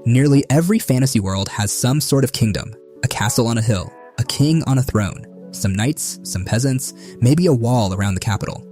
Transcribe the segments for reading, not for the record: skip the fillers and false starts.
Nearly every fantasy world has some sort of kingdom, a castle on a hill, a king on a throne, some knights, some peasants, maybe a wall around the capital.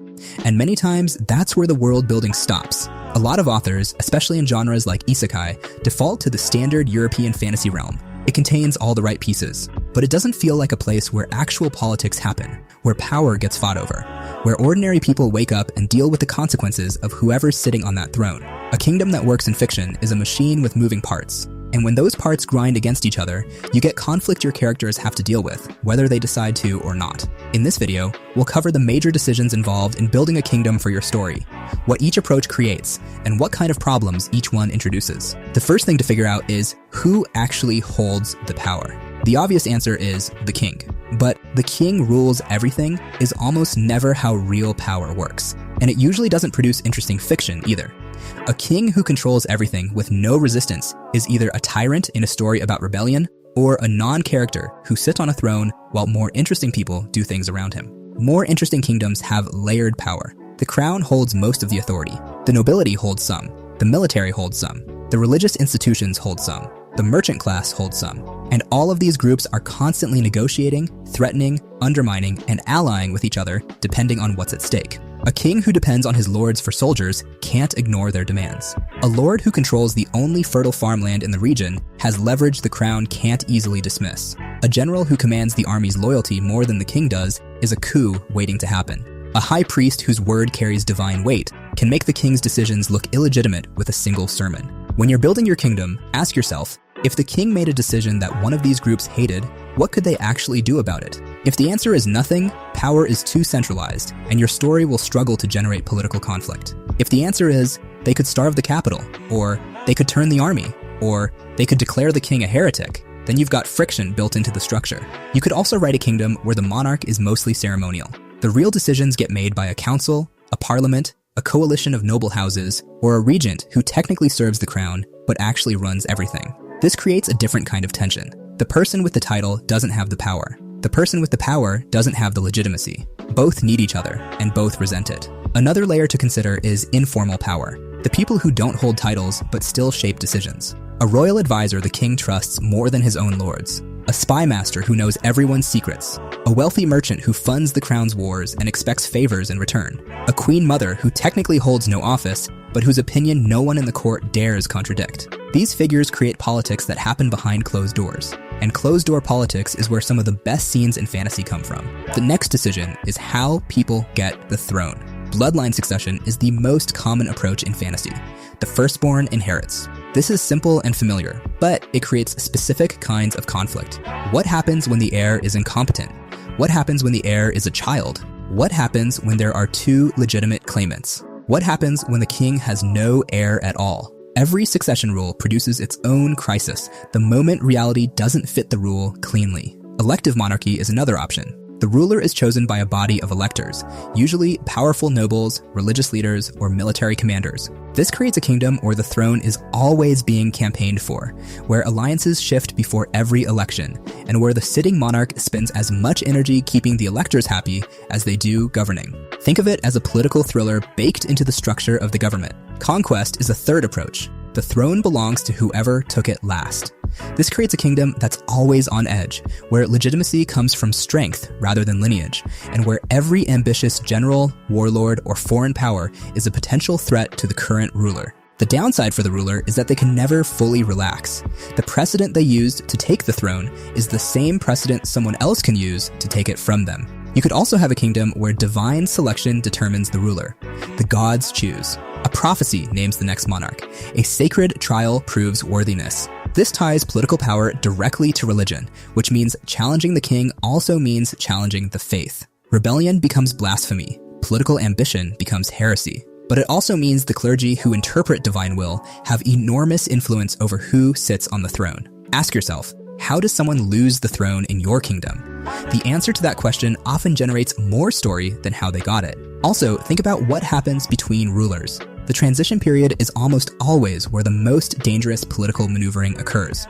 And many times, that's where the world building stops. A lot of authors, especially in genres like isekai, default to the standard European fantasy realm. It contains all the right pieces, but it doesn't feel like a place where actual politics happen, where power gets fought over, where ordinary people wake up and deal with the consequences of whoever's sitting on that throne. A kingdom that works in fiction is a machine with moving parts. And when those parts grind against each other, you get conflict your characters have to deal with, whether they decide to or not. In this video, we'll cover the major decisions involved in building a kingdom for your story, what each approach creates, and what kind of problems each one introduces. The first thing to figure out is who actually holds the power. The obvious answer is the king. But the king rules everything is almost never how real power works, and it usually doesn't produce interesting fiction either. A king who controls everything with no resistance is either a tyrant in a story about rebellion or a non-character who sits on a throne while more interesting people do things around him. More interesting kingdoms have layered power. The crown holds most of the authority. The nobility holds some. The military holds some. The religious institutions hold some. The merchant class holds some. And all of these groups are constantly negotiating, threatening, undermining, and allying with each other depending on what's at stake. A king who depends on his lords for soldiers can't ignore their demands. A lord who controls the only fertile farmland in the region has leverage the crown can't easily dismiss. A general who commands the army's loyalty more than the king does is a coup waiting to happen. A high priest whose word carries divine weight can make the king's decisions look illegitimate with a single sermon. When you're building your kingdom, ask yourself, if the king made a decision that one of these groups hated, what could they actually do about it? If the answer is nothing, power is too centralized, and your story will struggle to generate political conflict. If the answer is, they could starve the capital, or they could turn the army, or they could declare the king a heretic, then you've got friction built into the structure. You could also write a kingdom where the monarch is mostly ceremonial. The real decisions get made by a council, a parliament, a coalition of noble houses, or a regent who technically serves the crown, but actually runs everything. This creates a different kind of tension. The person with the title doesn't have the power. The person with the power doesn't have the legitimacy. Both need each other, and both resent it. Another layer to consider is informal power. The people who don't hold titles but still shape decisions. A royal advisor the king trusts more than his own lords. A spy master who knows everyone's secrets. A wealthy merchant who funds the crown's wars and expects favors in return. A queen mother who technically holds no office, but whose opinion no one in the court dares contradict. These figures create politics that happen behind closed doors. And closed-door politics is where some of the best scenes in fantasy come from. The next decision is how people get the throne. Bloodline succession is the most common approach in fantasy. The firstborn inherits. This is simple and familiar, but it creates specific kinds of conflict. What happens when the heir is incompetent? What happens when the heir is a child? What happens when there are two legitimate claimants? What happens when the king has no heir at all? Every succession rule produces its own crisis the moment reality doesn't fit the rule cleanly. Elective monarchy is another option. The ruler is chosen by a body of electors, usually powerful nobles, religious leaders, or military commanders. This creates a kingdom where the throne is always being campaigned for, where alliances shift before every election, and where the sitting monarch spends as much energy keeping the electors happy as they do governing. Think of it as a political thriller baked into the structure of the government. Conquest is a third approach. The throne belongs to whoever took it last. This creates a kingdom that's always on edge, where legitimacy comes from strength rather than lineage, and where every ambitious general, warlord, or foreign power is a potential threat to the current ruler. The downside for the ruler is that they can never fully relax. The precedent they used to take the throne is the same precedent someone else can use to take it from them. You could also have a kingdom where divine selection determines the ruler. The gods choose. A prophecy names the next monarch. A sacred trial proves worthiness. This ties political power directly to religion, which means challenging the king also means challenging the faith. Rebellion becomes blasphemy. Political ambition becomes heresy. But it also means the clergy who interpret divine will have enormous influence over who sits on the throne. Ask yourself, how does someone lose the throne in your kingdom? The answer to that question often generates more story than how they got it. Also, think about what happens between rulers. The transition period is almost always where the most dangerous political maneuvering occurs.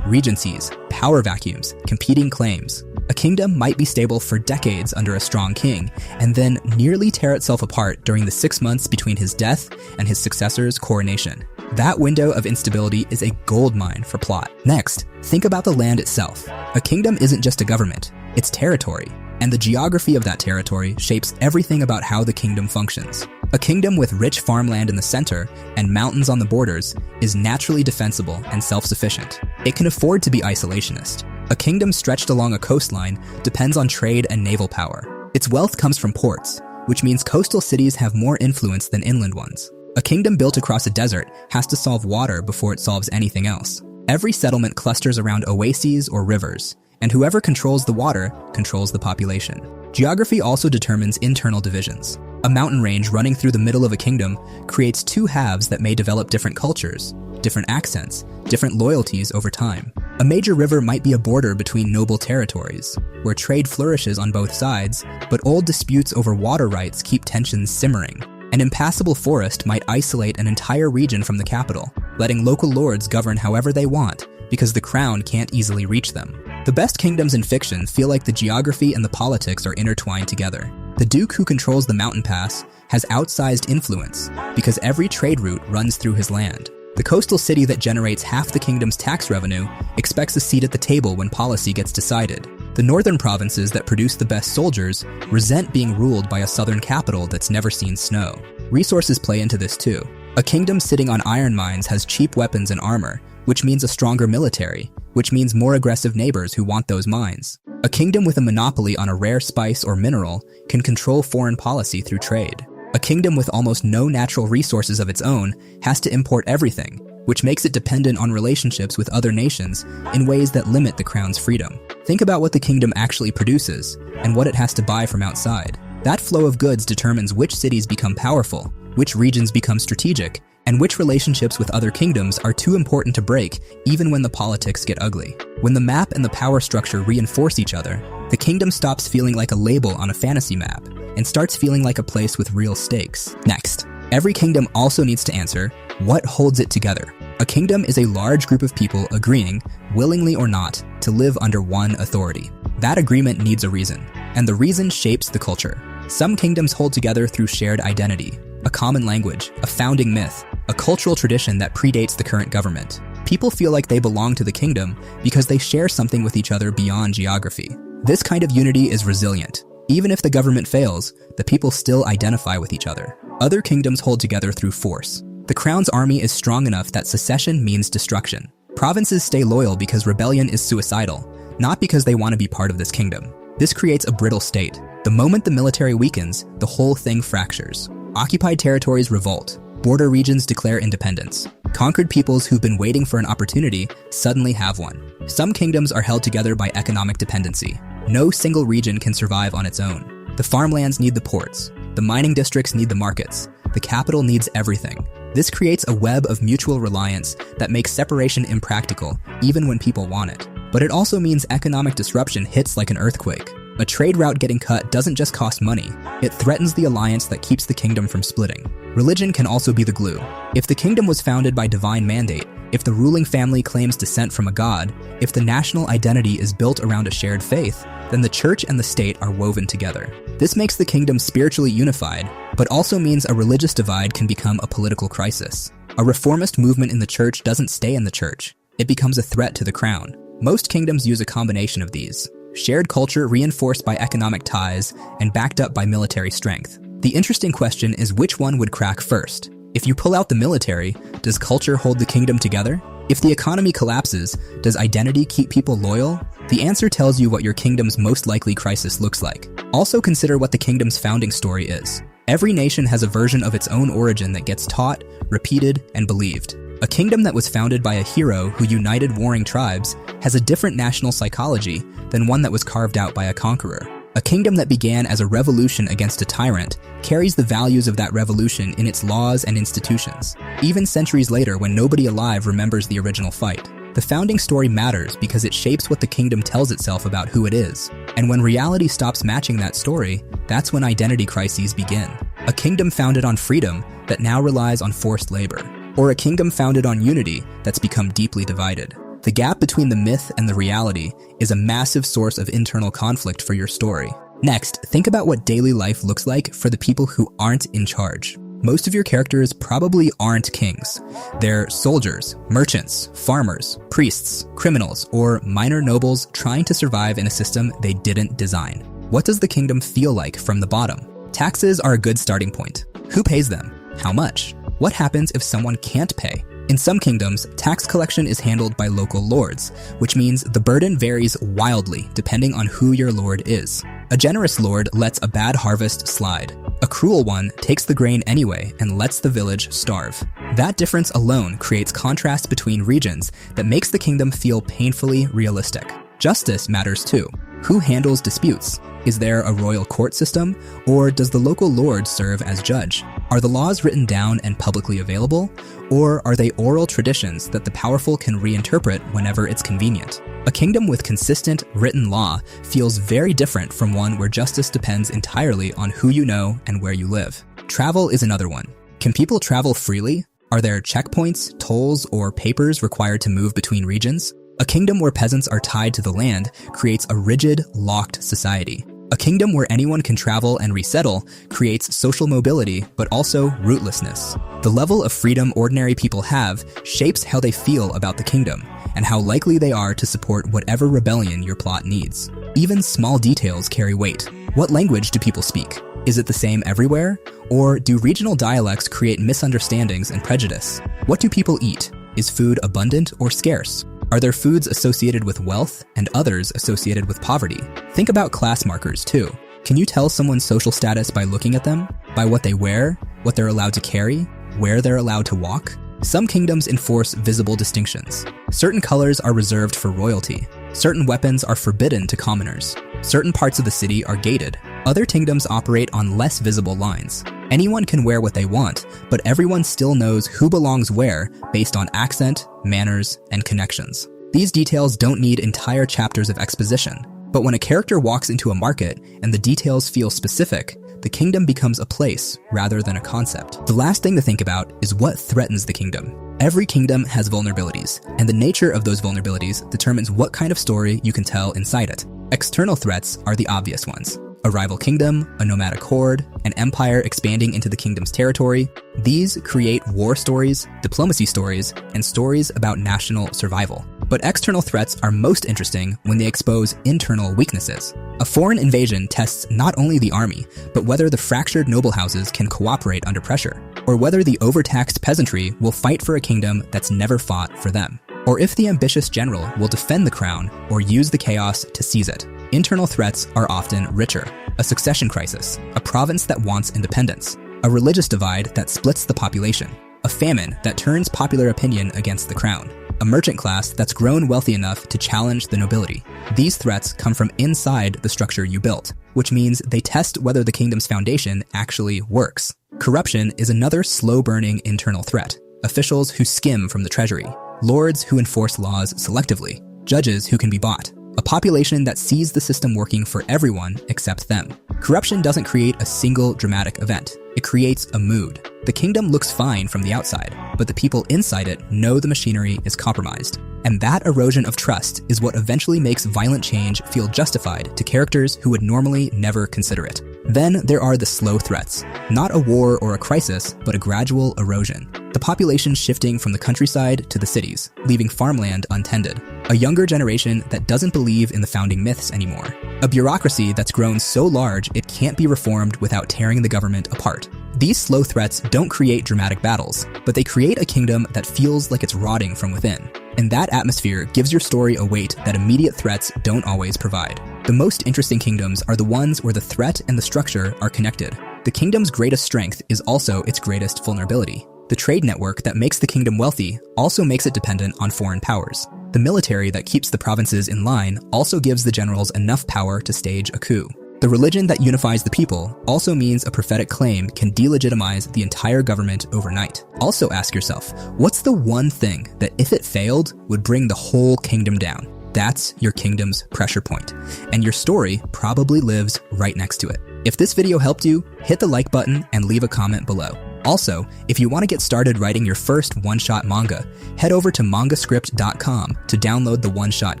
Regencies, power vacuums, competing claims. A kingdom might be stable for decades under a strong king, and then nearly tear itself apart during the 6 months between his death and his successor's coronation. That window of instability is a goldmine for plot. Next, think about the land itself. A kingdom isn't just a government, it's territory, and the geography of that territory shapes everything about how the kingdom functions. A kingdom with rich farmland in the center and mountains on the borders is naturally defensible and self-sufficient. It can afford to be isolationist. A kingdom stretched along a coastline depends on trade and naval power. Its wealth comes from ports, which means coastal cities have more influence than inland ones. A kingdom built across a desert has to solve water before it solves anything else. Every settlement clusters around oases or rivers, and whoever controls the water controls the population. Geography also determines internal divisions. A mountain range running through the middle of a kingdom creates two halves that may develop different cultures, different accents, different loyalties over time. A major river might be a border between noble territories, where trade flourishes on both sides, but old disputes over water rights keep tensions simmering. An impassable forest might isolate an entire region from the capital, letting local lords govern however they want, because the crown can't easily reach them. The best kingdoms in fiction feel like the geography and the politics are intertwined together. The duke who controls the mountain pass has outsized influence because every trade route runs through his land. The coastal city that generates half the kingdom's tax revenue expects a seat at the table when policy gets decided. The northern provinces that produce the best soldiers resent being ruled by a southern capital that's never seen snow. Resources play into this too. A kingdom sitting on iron mines has cheap weapons and armor, which means a stronger military, which means more aggressive neighbors who want those mines. A kingdom with a monopoly on a rare spice or mineral can control foreign policy through trade. A kingdom with almost no natural resources of its own has to import everything, which makes it dependent on relationships with other nations in ways that limit the crown's freedom. Think about what the kingdom actually produces and what it has to buy from outside. That flow of goods determines which cities become powerful, which regions become strategic, and which relationships with other kingdoms are too important to break even when the politics get ugly. When the map and the power structure reinforce each other, the kingdom stops feeling like a label on a fantasy map and starts feeling like a place with real stakes. Next, every kingdom also needs to answer, what holds it together? A kingdom is a large group of people agreeing, willingly or not, to live under one authority. That agreement needs a reason, and the reason shapes the culture. Some kingdoms hold together through shared identity, a common language, a founding myth, a cultural tradition that predates the current government. People feel like they belong to the kingdom because they share something with each other beyond geography. This kind of unity is resilient. Even if the government fails, the people still identify with each other. Other kingdoms hold together through force. The crown's army is strong enough that secession means destruction. Provinces stay loyal because rebellion is suicidal, not because they want to be part of this kingdom. This creates a brittle state. The moment the military weakens, the whole thing fractures. Occupied territories revolt. Border regions declare independence. Conquered peoples who've been waiting for an opportunity suddenly have one. Some kingdoms are held together by economic dependency. No single region can survive on its own. The farmlands need the ports. The mining districts need the markets. The capital needs everything. This creates a web of mutual reliance that makes separation impractical, even when people want it. But it also means economic disruption hits like an earthquake. A trade route getting cut doesn't just cost money, it threatens the alliance that keeps the kingdom from splitting. Religion can also be the glue. If the kingdom was founded by divine mandate, if the ruling family claims descent from a god, if the national identity is built around a shared faith, then the church and the state are woven together. This makes the kingdom spiritually unified, but also means a religious divide can become a political crisis. A reformist movement in the church doesn't stay in the church. It becomes a threat to the crown. Most kingdoms use a combination of these. Shared culture reinforced by economic ties and backed up by military strength. The interesting question is which one would crack first? If you pull out the military, does culture hold the kingdom together? If the economy collapses, does identity keep people loyal? The answer tells you what your kingdom's most likely crisis looks like. Also consider what the kingdom's founding story is. Every nation has a version of its own origin that gets taught, repeated, and believed. A kingdom that was founded by a hero who united warring tribes has a different national psychology than one that was carved out by a conqueror. A kingdom that began as a revolution against a tyrant carries the values of that revolution in its laws and institutions, even centuries later when nobody alive remembers the original fight. The founding story matters because it shapes what the kingdom tells itself about who it is. And when reality stops matching that story, that's when identity crises begin. A kingdom founded on freedom that now relies on forced labor. Or a kingdom founded on unity that's become deeply divided. The gap between the myth and the reality is a massive source of internal conflict for your story. Next, think about what daily life looks like for the people who aren't in charge. Most of your characters probably aren't kings. They're soldiers, merchants, farmers, priests, criminals, or minor nobles trying to survive in a system they didn't design. What does the kingdom feel like from the bottom? Taxes are a good starting point. Who pays them? How much? What happens if someone can't pay? In some kingdoms, tax collection is handled by local lords, which means the burden varies wildly depending on who your lord is. A generous lord lets a bad harvest slide. A cruel one takes the grain anyway and lets the village starve. That difference alone creates contrast between regions that makes the kingdom feel painfully realistic. Justice matters too. Who handles disputes? Is there a royal court system, or does the local lord serve as judge? Are the laws written down and publicly available, or are they oral traditions that the powerful can reinterpret whenever it's convenient? A kingdom with consistent written law feels very different from one where justice depends entirely on who you know and where you live. Travel is another one. Can people travel freely? Are there checkpoints, tolls, or papers required to move between regions? A kingdom where peasants are tied to the land creates a rigid, locked society. A kingdom where anyone can travel and resettle creates social mobility, but also rootlessness. The level of freedom ordinary people have shapes how they feel about the kingdom, and how likely they are to support whatever rebellion your plot needs. Even small details carry weight. What language do people speak? Is it the same everywhere? Or do regional dialects create misunderstandings and prejudice? What do people eat? Is food abundant or scarce? Are there foods associated with wealth and others associated with poverty? Think about class markers too. Can you tell someone's social status by looking at them? By what they wear, what they're allowed to carry, where they're allowed to walk? Some kingdoms enforce visible distinctions. Certain colors are reserved for royalty. Certain weapons are forbidden to commoners. Certain parts of the city are gated. Other kingdoms operate on less visible lines. Anyone can wear what they want, but everyone still knows who belongs where based on accent, manners, and connections. These details don't need entire chapters of exposition, but when a character walks into a market and the details feel specific, the kingdom becomes a place rather than a concept. The last thing to think about is what threatens the kingdom. Every kingdom has vulnerabilities, and the nature of those vulnerabilities determines what kind of story you can tell inside it. External threats are the obvious ones. A rival kingdom, a nomadic horde, an empire expanding into the kingdom's territory. These create war stories, diplomacy stories, and stories about national survival. But external threats are most interesting when they expose internal weaknesses. A foreign invasion tests not only the army, but whether the fractured noble houses can cooperate under pressure, or whether the overtaxed peasantry will fight for a kingdom that's never fought for them, or if the ambitious general will defend the crown or use the chaos to seize it. Internal threats are often richer. A succession crisis, a province that wants independence, a religious divide that splits the population, a famine that turns popular opinion against the crown, a merchant class that's grown wealthy enough to challenge the nobility. These threats come from inside the structure you built, which means they test whether the kingdom's foundation actually works. Corruption is another slow-burning internal threat. Officials who skim from the treasury, lords who enforce laws selectively, judges who can be bought, a population that sees the system working for everyone except them. Corruption doesn't create a single dramatic event. It creates a mood. The kingdom looks fine from the outside, but the people inside it know the machinery is compromised. And that erosion of trust is what eventually makes violent change feel justified to characters who would normally never consider it. Then there are the slow threats. Not a war or a crisis, but a gradual erosion. The population shifting from the countryside to the cities, leaving farmland untended. A younger generation that doesn't believe in the founding myths anymore. A bureaucracy that's grown so large it can't be reformed without tearing the government apart. These slow threats don't create dramatic battles, but they create a kingdom that feels like it's rotting from within. And that atmosphere gives your story a weight that immediate threats don't always provide. The most interesting kingdoms are the ones where the threat and the structure are connected. The kingdom's greatest strength is also its greatest vulnerability. The trade network that makes the kingdom wealthy also makes it dependent on foreign powers. The military that keeps the provinces in line also gives the generals enough power to stage a coup. The religion that unifies the people also means a prophetic claim can delegitimize the entire government overnight. Also ask yourself, what's the one thing that if it failed would bring the whole kingdom down? That's your kingdom's pressure point, and your story probably lives right next to it. If this video helped you, hit the like button and leave a comment below. Also, if you want to get started writing your first one-shot manga, head over to mangascript.com to download the one-shot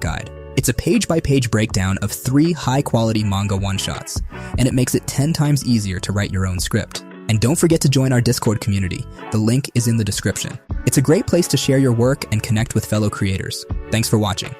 guide. It's a page-by-page breakdown of 3 high-quality manga one-shots, and it makes it 10 times easier to write your own script. And don't forget to join our Discord community. The link is in the description. It's a great place to share your work and connect with fellow creators. Thanks for watching.